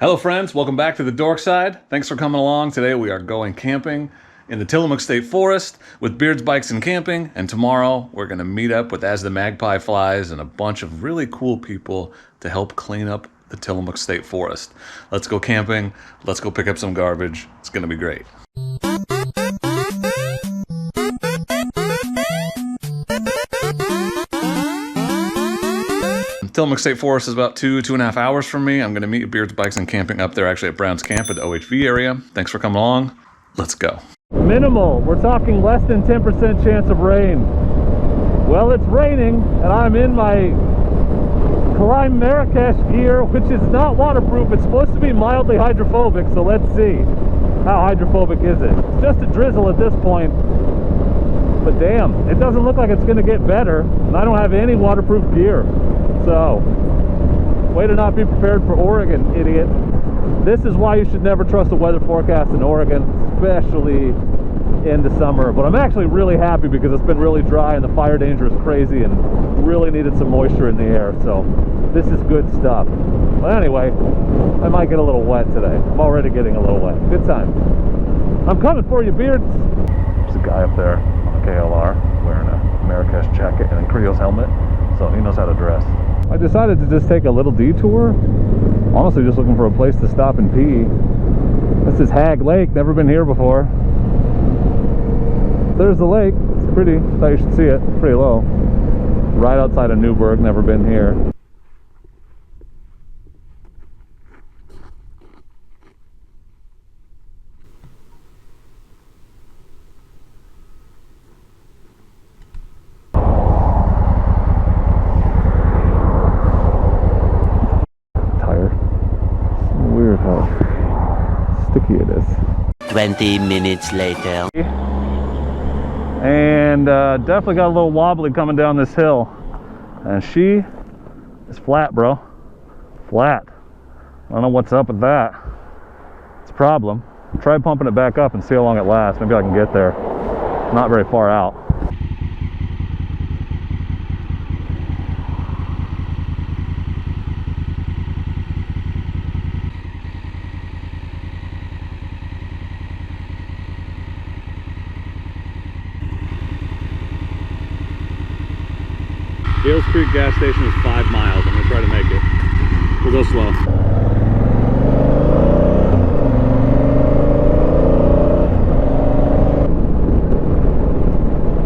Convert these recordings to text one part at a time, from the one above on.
Hello friends, welcome back to the Dork Side. Thanks for coming along. Today we are going camping in the Tillamook State Forest with Beards Bikes and Camping, and tomorrow we're going to meet up with As the Magpie Flies and a bunch of really cool people to help clean up the Tillamook State Forest. Let's go camping, let's go pick up some garbage. It's going to be great. Tillamook State Forest is about 2.5 hours from me. I'm going to meet Beards Bikes and Camping up there actually at Brown's Camp at the OHV area. Thanks for coming along. Let's go. Minimal. We're talking less than 10% chance of rain. Well, it's raining and I'm in my Climb Marrakesh gear, which is not waterproof. It's supposed to be mildly hydrophobic, so let's see. How hydrophobic is it? It's just a drizzle at this point. But damn, it doesn't look like it's going to get better. And I don't have any waterproof gear. So, way to not be prepared for Oregon, idiot. This is why you should never trust a weather forecast in Oregon, especially in the summer. But I'm actually really happy because it's been really dry and the fire danger is crazy and really needed some moisture in the air. So, this is good stuff. But anyway, I might get a little wet today. I'm already getting a little wet. Good time. I'm coming for you, Beards. There's a guy up there on a KLR wearing a Marrakesh jacket and a Creo's helmet, so he knows how to dress. I decided to just take a little detour. Honestly, just looking for a place to stop and pee. This is Hag Lake, never been here before. There's the lake, it's pretty, thought you should see it, pretty low. Right outside of Newburgh, never been here. Sticky it is. 20 minutes later. And definitely got a little wobbly coming down this hill. And she is flat, bro. Flat. I don't know what's up with that. It's a problem. Try pumping it back up and see how long it lasts. Maybe I can get there. Not very far out. Jones Creek gas station is 5 miles. I'm going to try to make it. We'll go slow.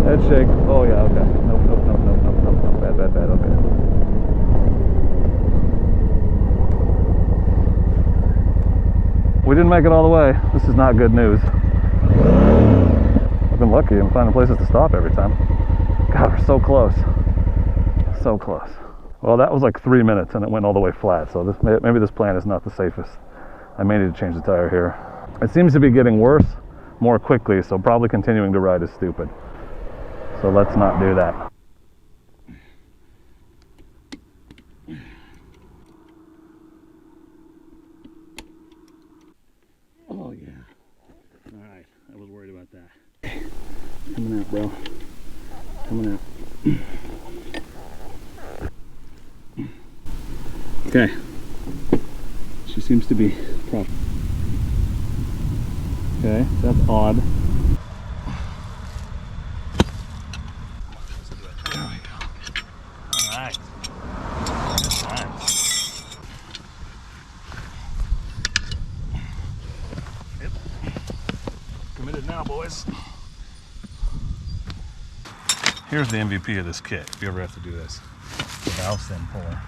Head shake. Oh yeah, okay. Nope. Bad, okay. We didn't make it all the way. This is not good news. I've been lucky. I'm finding places to stop every time. God, we're so close. So close. Well, that was like 3 minutes and it went all the way flat, so maybe this plan is not the safest. I may need to change the tire here. It seems to be getting worse more quickly, so probably continuing to ride is stupid. So let's not do that. Oh yeah. Alright, I was worried about that. Coming out, bro. Coming out. Okay, she seems to be proper. Okay, that's odd. There we go. All right. Good time. Yep. Committed now, boys. Here's the MVP of this kit, if you ever have to do this. The valve stem puller.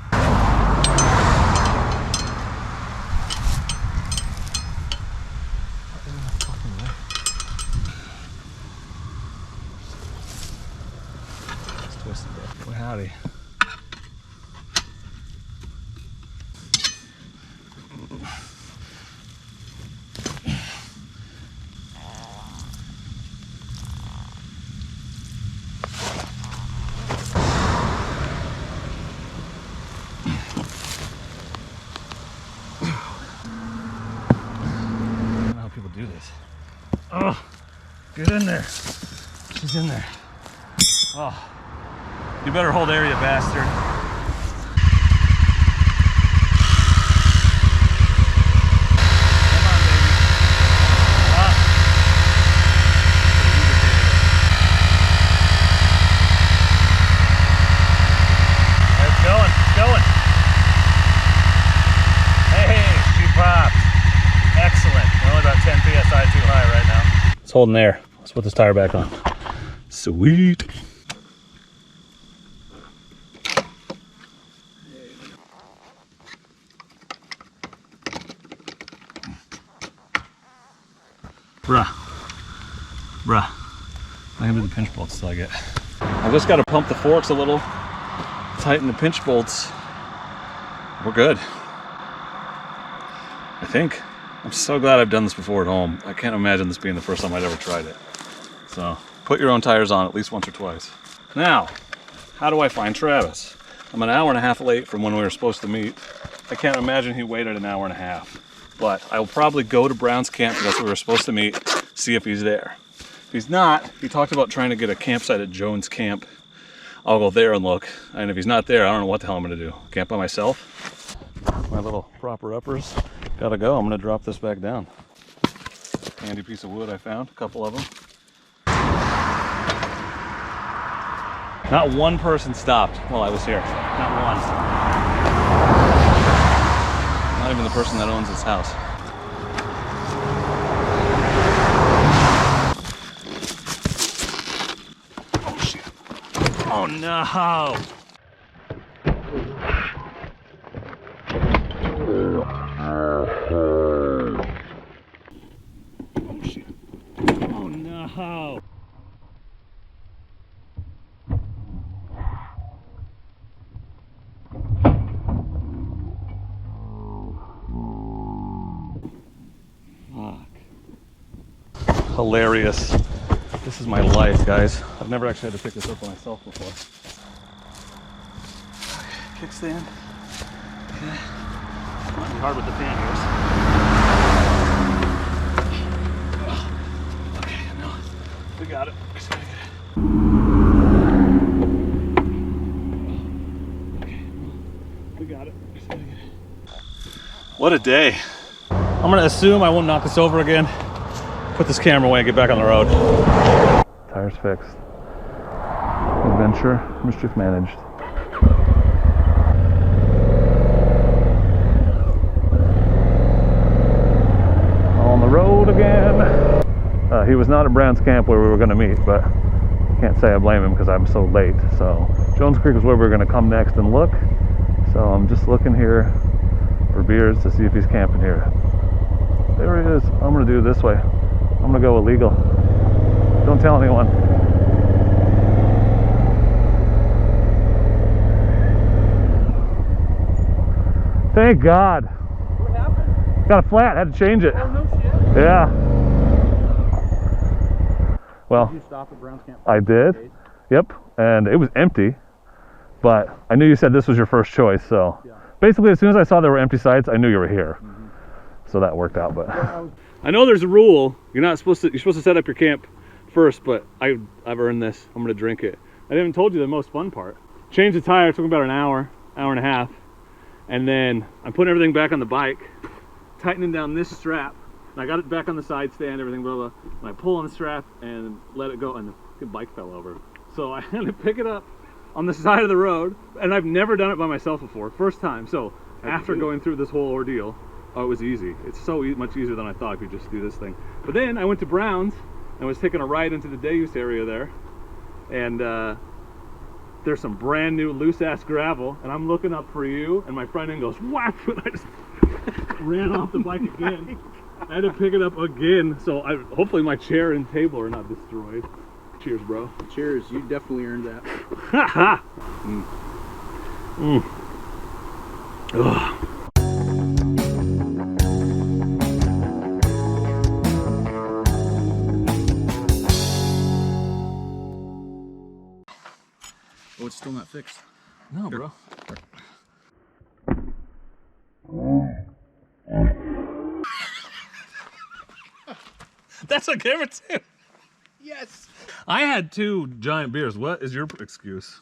Well, howdy. I don't know how people do this. Oh, get in there. She's in there. Oh. You better hold area, bastard. It's holding there. Let's put this tire back on. Sweet. Bruh. I'm gonna do the pinch bolts till I get. I just gotta pump the forks a little, tighten the pinch bolts. We're good. I think. I'm so glad I've done this before at home. I can't imagine this being the first time I'd ever tried it. So, put your own tires on at least once or twice. Now, how do I find Travis? I'm an hour and a half late from when we were supposed to meet. I can't imagine he waited an hour and a half. But I will probably go to Brown's camp, because that's where we were supposed to meet, see if he's there. If he's not, he talked about trying to get a campsite at Jones Camp. I'll go there and look. And if he's not there, I don't know what the hell I'm gonna do. Camp by myself? My little proper uppers gotta go. I'm gonna drop this back down. Handy piece of wood I found, a couple of them. Not one person stopped while I was here. Not one. Not even the person that owns this house. Oh shit. Oh no. Oh shit. Oh no. Hilarious. This is my life, guys. I've never actually had to pick this up by myself before. Kickstand. Okay. Might be hard with the panniers. Okay, no. We got it. Just gotta get it. Okay. We got it. Just gotta get it. What a day. I'm gonna assume I won't knock this over again. Put this camera away and get back on the road. Tires fixed. Adventure, mischief managed. On the road again. He was not at Brown's camp where we were going to meet, but can't say I blame him because I'm so late. So Jones Creek is where we're going to come next and look. So I'm just looking here for Beards to see if he's camping here. There he is. I'm going to do it this way. I'm gonna go illegal. Don't tell anyone. Thank God. What happened? Got a flat, had to change it. Oh, no shit. Yeah. Well, Did you stop at Brown's camp? I did. Yep. And it was empty, but I knew you said this was your first choice, so Yeah. basically as soon as I saw there were empty sites, I knew you were here. Mm-hmm. So that worked out, but I know there's a rule. You're supposed to set up your camp first, but I've earned this. I'm gonna drink it. I haven't told you the most fun part. Change the tire, it took about an hour and a half. And then I'm putting everything back on the bike, tightening down this strap. And I got it back on the side stand, everything, blah, blah. And I pull on the strap and let it go, and the bike fell over. So I had to pick it up on the side of the road, and I've never done it by myself before, first time. So after going through this whole ordeal, oh, it was easy. It's so much easier than I thought if you just do this thing. But then I went to Brown's and was taking a ride into the day use area there, and there's some brand new loose ass gravel, and I'm looking up for you, and my front end goes whack, and I just ran off the bike again. I had to pick it up again, so hopefully my chair and table are not destroyed. Cheers, bro. Cheers, you definitely earned that. Ha ha! Ugh. Oh, it's still not fixed. No, bro. That's on camera too. Yes. I had 2 giant beers. What is your excuse?